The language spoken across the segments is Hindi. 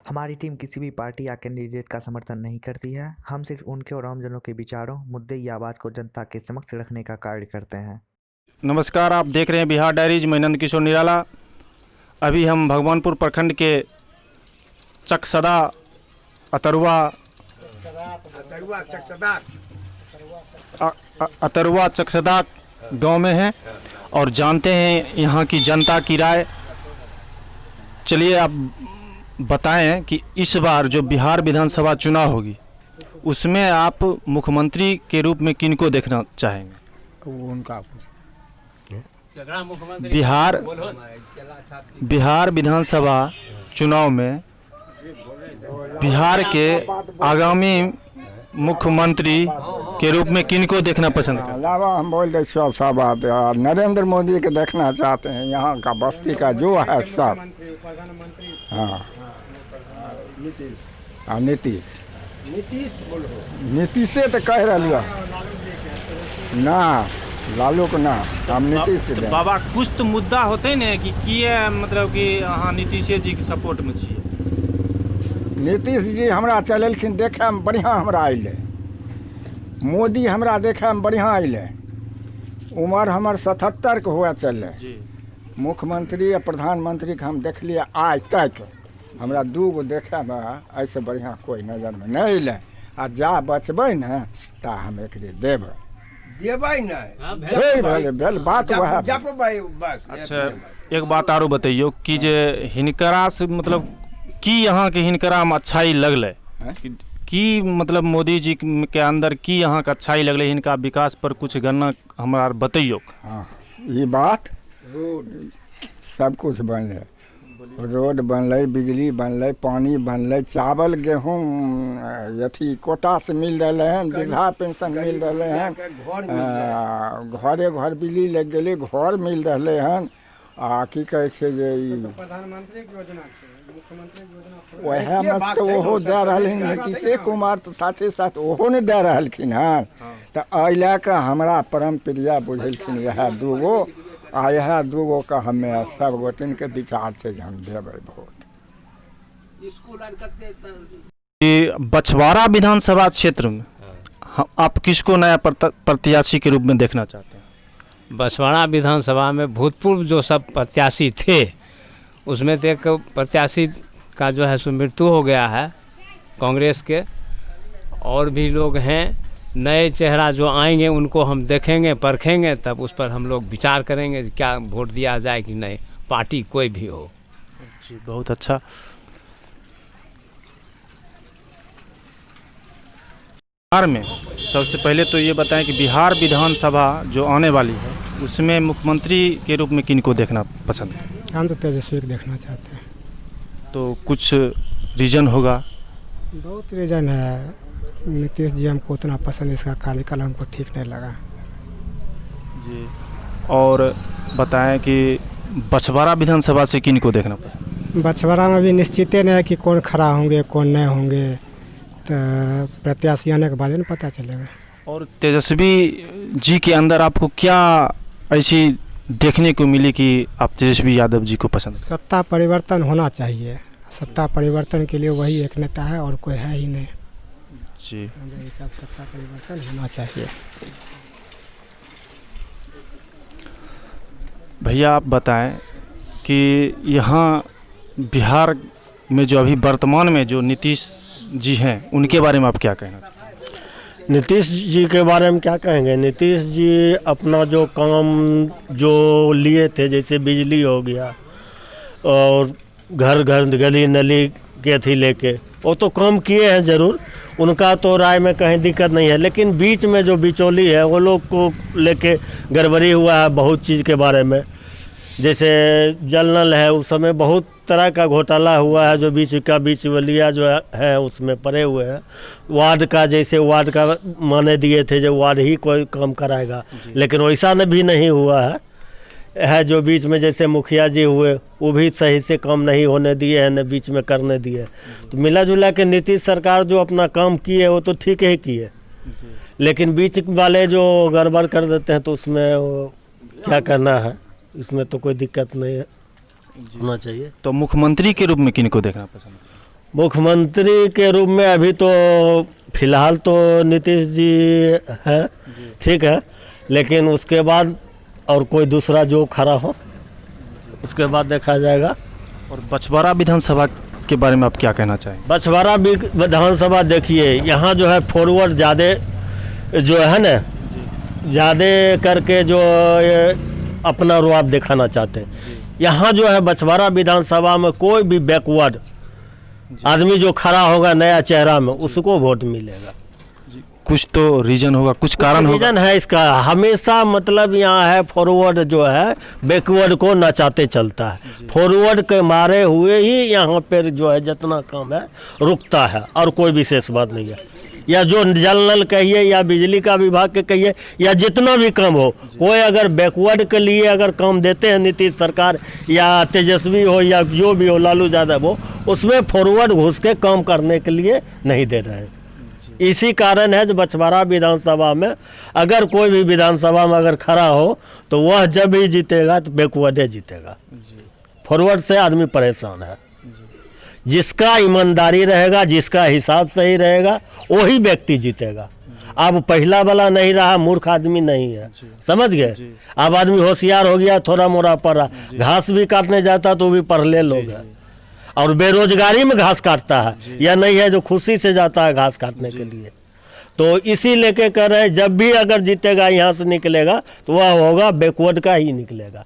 हमारी टीम किसी भी पार्टी या कैंडिडेट का समर्थन नहीं करती है। हम सिर्फ उनके और आमजनों के विचारों, मुद्दे या आवाज़ को जनता के समक्ष रखने का कार्य करते हैं। नमस्कार, आप देख रहे हैं बिहार डायरीज। मैं नंद किशोर निराला। अभी हम भगवानपुर प्रखंड के चकसदा अतरुआ चकसदा गांव में हैं और जानते हैं यहाँ की जनता की राय। चलिए आप बताएं कि इस बार जो बिहार विधानसभा चुनाव होगी उसमें आप मुख्यमंत्री के रूप में किनको देखना चाहेंगे? उनका बिहार विधानसभा चुनाव में बिहार के आगामी मुख्यमंत्री के रूप में किनको देखना पसंद करें? अलावा हम बोल रहे सब बात नरेंद्र मोदी के देखना चाहते हैं। यहाँ का बस्ती का जो है सब। हाँ, नीतीश तो कह रहा ना, लालू को ना, हम नीतीश से। तो बाबा कुछ तो मुद्दा होते ना कि मतलब कि हाँ नीतीश जी के सपोर्ट में छिए। नीतीश जी हमरा चलेलखिन, देखे में बढ़िया हमरा अइले। मोदी हमरा देखे में बढ़िया अइले। उम्र हमर 77 के हुआ चले। मुख्यमंत्री या प्रधानमंत्री के हम देखलिए आज तक हमरा दूगो देखे में ऐसे बढ़िया कोई नजर में नहीं अइले। आ जा बचबै न ता हम एकरे देबै नहीं। बात वह। अच्छा, एक बात आरो बताइयो कि जे हिनकरा से मतलब की यहाँ के हिनकरा में अच्छाई लगले कि मतलब मोदी जी के अंदर की यहाँ का अच्छाई लगले, हिनका विकास पर कुछ गणना हमारा बतैयो। हाँ, ये बात सब कुछ बनले, रोड बनले, बिजली बनले, पानी बनले, चावल गेहूँ अथी कोटा से मिल रहे हैं, वृद्धा पेंशन मिल रहे हैं, घरे घर बिजली लग गए, घर मिल रहे हैं। आ की कहे छे जे प्रधानमंत्री योजना वह में तो ओहो दे रहे नीतीश कुमार तो साथे साथ ओहो ने दे रहलखिन हन। तो अइला के हमरा परम प्रिय बुझलखिन यह दूगो। आ यह दूगो का हमें सब गोटिन के विचार से हम देवे वोट। बछवाड़ा विधानसभा क्षेत्र में आप किसको नया प्रत्याशी के रूप में देखना चाहते हैं? बछवाड़ा विधानसभा में भूतपूर्व जो सब प्रत्याशी थे उसमें तो एक प्रत्याशी का जो है सो मृत्यु हो गया है कांग्रेस के। और भी लोग हैं, नए चेहरा जो आएंगे उनको हम देखेंगे, परखेंगे, तब उस पर हम लोग विचार करेंगे क्या वोट दिया जाए कि नहीं, पार्टी कोई भी हो। जी, बहुत अच्छा। बिहार में सबसे पहले तो ये बताएं कि बिहार विधानसभा जो आने वाली है उसमें मुख्यमंत्री के रूप में किनको देखना पसंद है? हम तो तेजस्वी को देखना चाहते हैं। तो कुछ रीज़न होगा? बहुत रीज़न है। नीतीश जी हमको उतना पसंद, इसका कार्यकाल हमको ठीक नहीं लगा जी। और बताएं कि बछवाड़ा विधानसभा से किनको देखना पसंद? बछवाड़ा में भी निश्चित नहीं है कि कौन खड़ा होंगे कौन नहीं होंगे, तो प्रत्याशी आने के बाद ही पता चलेगा। और तेजस्वी जी के अंदर आपको क्या ऐसी देखने को मिली कि आप तेजस्वी यादव जी को पसंद? सत्ता परिवर्तन होना चाहिए। सत्ता परिवर्तन के लिए वही एक नेता है और कोई है ही नहीं जी। ये सब सत्ता परिवर्तन होना चाहिए। भैया आप बताएं कि यहाँ बिहार में जो अभी वर्तमान में जो नीतीश जी हैं उनके बारे में आप क्या कहना चाहते हैं? नीतीश जी के बारे में क्या कहेंगे? नीतीश जी अपना जो काम जो लिए थे, जैसे बिजली हो गया और घर घर गली नली के थी लेके, वो तो काम किए हैं ज़रूर, उनका तो राय में कहीं दिक्कत नहीं है। लेकिन बीच में जो बिचौली है वो लोग को लेके गड़बड़ी हुआ है बहुत चीज़ के बारे में। जैसे जल नल है, उस समय बहुत तरह का घोटाला हुआ है, जो बीच वलिया जो है उसमें पड़े हुए हैं। वार्ड का, जैसे वार्ड का माने दिए थे जो वार्ड ही कोई काम कराएगा, लेकिन वैसा भी नहीं हुआ है। जो बीच में जैसे मुखिया जी हुए वो भी सही से काम नहीं होने दिए हैं, न बीच में करने दिए। तो मिला जुला के नीतीश सरकार जो अपना काम की है वो तो ठीक ही की है, लेकिन बीच वाले जो गड़बड़ कर देते हैं तो उसमें क्या करना है। इसमें तो कोई दिक्कत नहीं है, होना चाहिए। तो मुख्यमंत्री के रूप में किनको देखना पसंद है? मुख्यमंत्री के रूप में अभी तो फिलहाल तो नीतीश जी हैं, ठीक है, लेकिन उसके बाद और कोई दूसरा जो खड़ा हो उसके बाद देखा जाएगा। और बछवाड़ा विधानसभा के बारे में आप क्या कहना चाहेंगे? बछवाड़ा विधानसभा देखिए, यहाँ जो है फॉरवर्ड ज़्यादा जो है ना, ज़्यादा करके जो ये अपना रुआब दिखाना चाहते हैं। यहाँ जो है बछवाड़ा विधानसभा में कोई भी बैकवर्ड आदमी जो खड़ा होगा नया चेहरा में, उसको वोट मिलेगा। कुछ तो रीजन होगा, कुछ कारण होगा। रीजन है इसका, हमेशा मतलब यहाँ है फॉरवर्ड जो है बैकवर्ड को नचाते चलता है। फॉरवर्ड के मारे हुए ही यहाँ पर जो है जितना काम है रुकता है, और कोई विशेष बात नहीं है। या जो जल नल कहिए या बिजली का विभाग के कहिए या जितना भी काम हो, कोई अगर बैकवर्ड के लिए अगर काम देते हैं नीतीश सरकार या तेजस्वी हो या जो भी हो, लालू यादव हो, उसमें फॉरवर्ड घुस के काम करने के लिए नहीं दे रहे हैं। इसी कारण है जो बछवाड़ा विधानसभा में अगर कोई भी विधानसभा में अगर खड़ा हो तो वह जब भी जीतेगा तो बैकवर्डे जीतेगा। फॉरवर्ड से आदमी परेशान है। जिसका ईमानदारी रहेगा, जिसका हिसाब सही रहेगा, वही व्यक्ति जीतेगा। अब पहला वाला नहीं रहा, मूर्ख आदमी नहीं है, समझ गए। अब आदमी होशियार हो गया, थोड़ा मोड़ा पढ़ रहा, घास भी काटने जाता तो भी पढ़ ले लोग है, और बेरोजगारी में घास काटता है, या नहीं है जो खुशी से जाता है घास काटने के लिए। तो इसी लेके कर रहे हैं, जब भी अगर जीतेगा यहाँ से निकलेगा तो वह होगा बैकवर्ड का ही निकलेगा।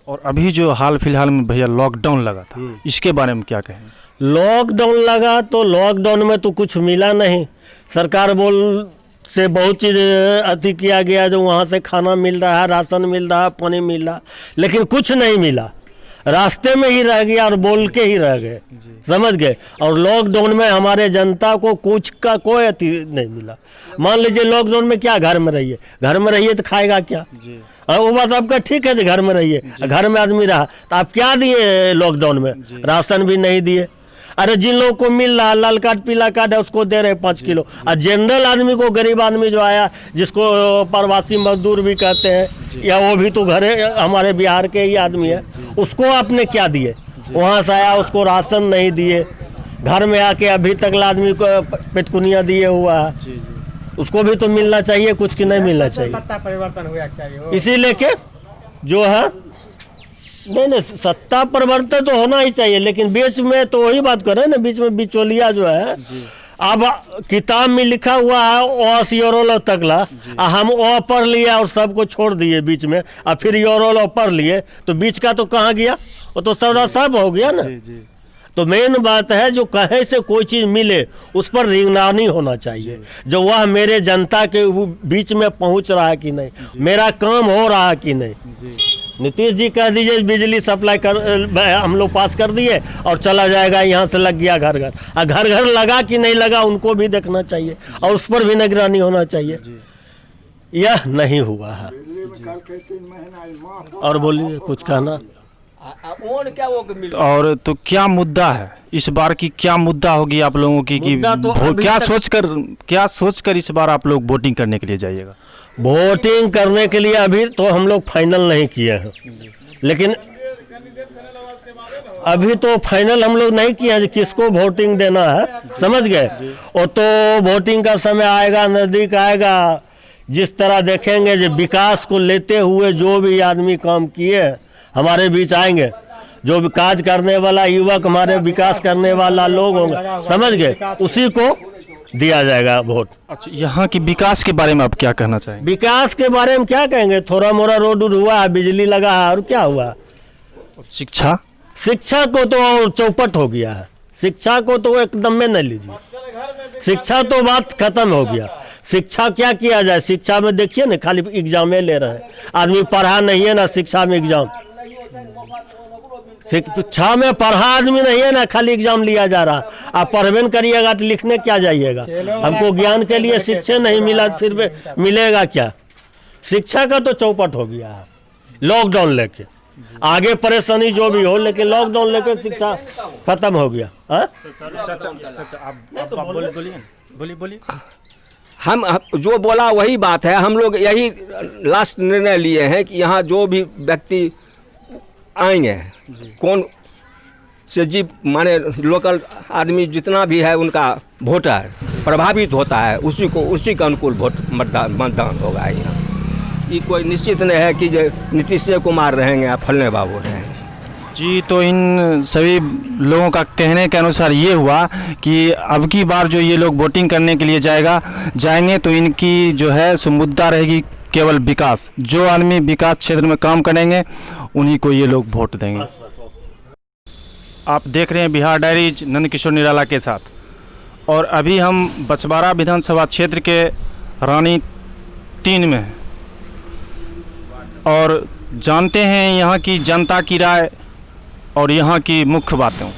और अभी जो हाल फिलहाल में भैया लॉकडाउन लगा था, इसके बारे में क्या कहें? लॉकडाउन लगा तो लॉकडाउन में तो कुछ मिला नहीं। सरकार बोल से बहुत चीज़ अति किया गया, जो वहाँ से खाना मिल रहा है, राशन मिल रहा है, पानी मिल रहा, लेकिन कुछ नहीं मिला। रास्ते में ही रह गया और बोल के ही रह गए, समझ गए। और लॉकडाउन में हमारे जनता को कुछ का कोई अति नहीं मिला। मान लीजिए लॉकडाउन में क्या, घर में रहिए, घर में रहिए तो खाएगा क्या? वो बात आपका ठीक है, घर में रहिए, घर में आदमी रहा तो आप क्या दिए लॉकडाउन में? राशन भी नहीं दिए। अरे जिन लोगों को मिल रहा लाल कार्ड पीला कार्ड है उसको दे रहे 5 किलो, और जनरल आदमी को, गरीब आदमी जो आया जिसको प्रवासी मजदूर भी कहते हैं, या वो भी तो घर हमारे बिहार के ही आदमी है, उसको आपने क्या दिए? वहाँ से आया उसको राशन नहीं दिए, घर में आके अभी तक आदमी को पेटकुनिया दिए हुआ है, उसको भी तो मिलना चाहिए कुछ, की नहीं मिलना चाहिए। सत्ता परिवर्तन हुआ चाहिए, इसी लेके जो है नहीं सत्ता परिवर्तन तो होना ही चाहिए, लेकिन बीच में तो वही बात कर रहे हैं ना, बीच में बिचौलिया जो है। अब किताब में लिखा हुआ है ओ से योरोलो तक ला, हम ओ पढ़ लिए और सबको छोड़ दिए बीच में, और फिर योरोलो पढ़ लिए, तो बीच का तो कहाँ गया? वो तो सौदा सब हो गया ना। तो मेन बात है जो कहीं से कोई चीज़ मिले उस पर रिंगनानी होना चाहिए, जो वह मेरे जनता के बीच में पहुंच रहा है कि नहीं, मेरा काम हो रहा है कि नहीं। नीतीश जी कह दीजिए बिजली सप्लाई कर हम लोग पास कर दिए और चला जाएगा, यहाँ से लग गया घर घर, और घर घर लगा कि नहीं लगा उनको भी देखना चाहिए और उस पर भी निगरानी होना चाहिए। यह नहीं हुआ है। और बोलिए कुछ कहना। और तो क्या मुद्दा है इस बार की, क्या मुद्दा होगी आप लोगों की कि तो क्या सोचकर इस बार आप लोग वोटिंग करने के लिए जाइएगा? वोटिंग करने के लिए अभी तो हम लोग फाइनल नहीं किए हैं, लेकिन अभी तो फाइनल हम लोग नहीं किए हैं किसको वोटिंग देना है, समझ गए। और तो वोटिंग का समय आएगा, नज़दीक आएगा, जिस तरह देखेंगे जो विकास को लेते हुए जो भी आदमी काम किए हमारे बीच आएंगे, जो भी काज करने वाला युवक, हमारे विकास करने वाला लोग होंगे, समझ गए, उसी को दिया जाएगा वोट। अच्छा, यहाँ की विकास के बारे में आप क्या कहना चाहेंगे? विकास के बारे में क्या कहेंगे? थोड़ा मोड़ा रोड हुआ है, बिजली लगा है, और क्या हुआ? शिक्षा को तो और चौपट हो गया है। शिक्षा को तो एकदम में नहीं लीजिए, शिक्षा तो बात खत्म हो गया। शिक्षा क्या किया जाए? शिक्षा में देखिए ना, खाली एग्जाम ले रहे हैं, आदमी पढ़ा नहीं है ना, शिक्षा में एग्जाम, शिक्षा में पढ़ा आदमी नहीं है ना, खाली एग्जाम लिया जा रहा। आप पढ़बे न करिएगा तो लिखने क्या जाइएगा? हमको ज्ञान के लिए शिक्षा नहीं मिला, फिर मिलेगा क्या? शिक्षा का तो चौपट हो गया है लॉकडाउन लेके। आगे परेशानी जो भी हो, लेकिन लॉकडाउन लेके शिक्षा खत्म हो गया। बोलिए। हम जो बोला वही बात है। हम लोग यही लास्ट निर्णय लिए हैं कि यहाँ जो भी व्यक्ति आएंगे, कौन से जी माने लोकल आदमी जितना भी है उनका वोटर प्रभावित होता है, उसी का अनुकूल मतदान होगा। यहाँ ये कोई निश्चित नहीं है कि जो नीतीश कुमार रहेंगे या फलने बाबू रहेंगे। जी, तो इन सभी लोगों का कहने के अनुसार ये हुआ कि अब की बार जो ये लोग वोटिंग करने के लिए जाएंगे तो इनकी जो है मुद्दा रहेगी केवल विकास। जो आदमी विकास क्षेत्र में काम करेंगे उन्हीं को ये लोग वोट देंगे। आप देख रहे हैं बिहार डायरीज नंद किशोर निराला के साथ, और अभी हम बछवाड़ा विधानसभा क्षेत्र के रानी 3 में हैं और जानते हैं यहाँ की जनता की राय और यहाँ की मुख्य बातें।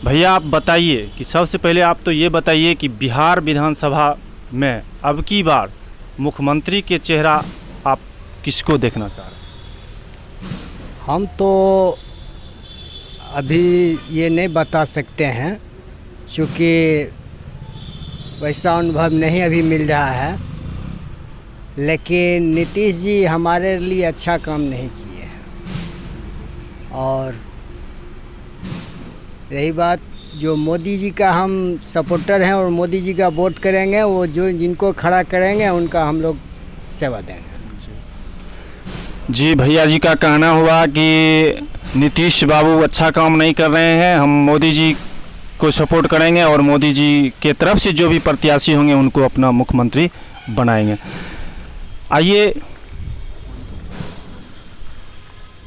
भैया आप बताइए कि सबसे पहले आप तो ये बताइए कि बिहार विधानसभा में अब की बार मुख्यमंत्री के चेहरा आप किसको देखना चाह रहे हैं? हम तो अभी ये नहीं बता सकते हैं, क्योंकि वैसा अनुभव नहीं अभी मिल रहा है। लेकिन नीतीश जी हमारे लिए अच्छा काम नहीं किए हैं। और रही बात, जो मोदी जी का हम सपोर्टर हैं और मोदी जी का वोट करेंगे, वो जो जिनको खड़ा करेंगे उनका हम लोग सेवा देंगे। जी, भैया जी का कहना हुआ कि नीतीश बाबू अच्छा काम नहीं कर रहे हैं, हम मोदी जी को सपोर्ट करेंगे और मोदी जी के तरफ से जो भी प्रत्याशी होंगे उनको अपना मुख्यमंत्री बनाएंगे। आइए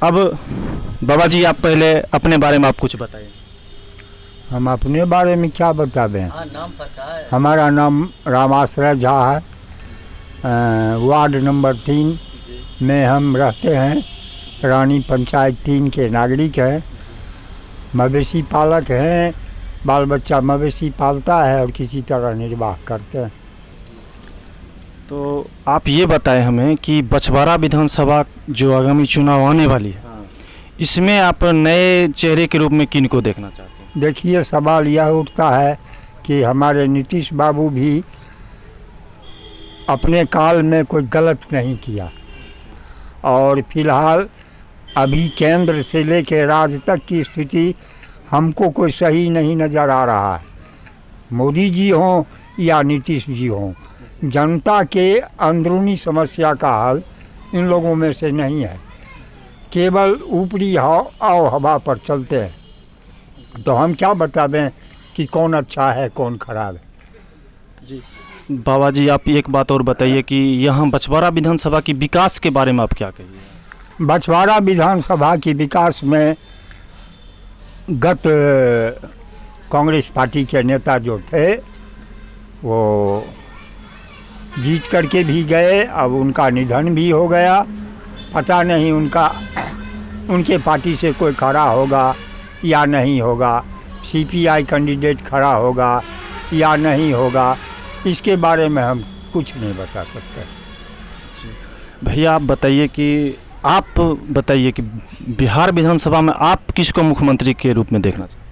अब बाबा जी आप पहले अपने बारे में आप कुछ बताइए। हम अपने बारे में क्या बतावें? नाम पता है? हमारा नाम रामाश्रय झा है। वार्ड नंबर 3 में हम रहते हैं। रानी पंचायत 3 के नागरिक हैं। मवेशी पालक हैं। बाल बच्चा मवेशी पालता है और किसी तरह निर्वाह करते हैं। तो आप ये बताएं हमें कि बछवाड़ा विधानसभा जो आगामी चुनाव आने वाली है, इसमें आप नए चेहरे के रूप में किन को देखना चाहते हैं? देखिए, सवाल यह उठता है कि हमारे नीतीश बाबू भी अपने काल में कोई गलत नहीं किया, और फिलहाल अभी केंद्र से लेकर राज्य तक की स्थिति हमको कोई सही नहीं नज़र आ रहा है। मोदी जी हों या नीतीश जी हों, जनता के अंदरूनी समस्या का हल इन लोगों में से नहीं है। केवल ऊपरी आओ हवा पर चलते हैं। तो हम क्या बतावें कि कौन अच्छा है कौन खराब है। जी बाबा जी, आप एक बात और बताइए कि यहाँ बछवाड़ा विधानसभा की विकास के बारे में आप क्या कहिए? बछवाड़ा विधानसभा की विकास में गत कांग्रेस पार्टी के नेता जो थे वो जीत करके भी गए, अब उनका निधन भी हो गया। पता नहीं उनके पार्टी से कोई खड़ा होगा या नहीं होगा, सीपीआई कैंडिडेट खड़ा होगा या नहीं होगा, इसके बारे में हम कुछ नहीं बता सकते। भैया आप बताइए कि बिहार विधानसभा में आप किसको मुख्यमंत्री के रूप में देखना चाहते हैं?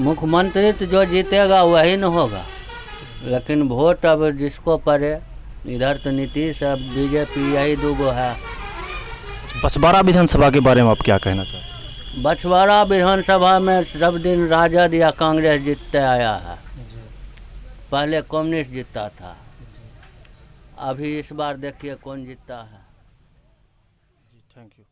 मुख्यमंत्री तो जो जीतेगा वही न होगा, लेकिन वोट अब जिसको पड़े, इधर तो नीतीश अब बीजेपी, यही दूगो है। बछवाड़ा विधानसभा के बारे में आप क्या कहना चाहते हैं? बछवाड़ा विधानसभा में सब दिन राजद या कांग्रेस जीतते आया है। पहले कम्युनिस्ट जीतता था, अभी इस बार देखिए कौन जीतता है। Thank you.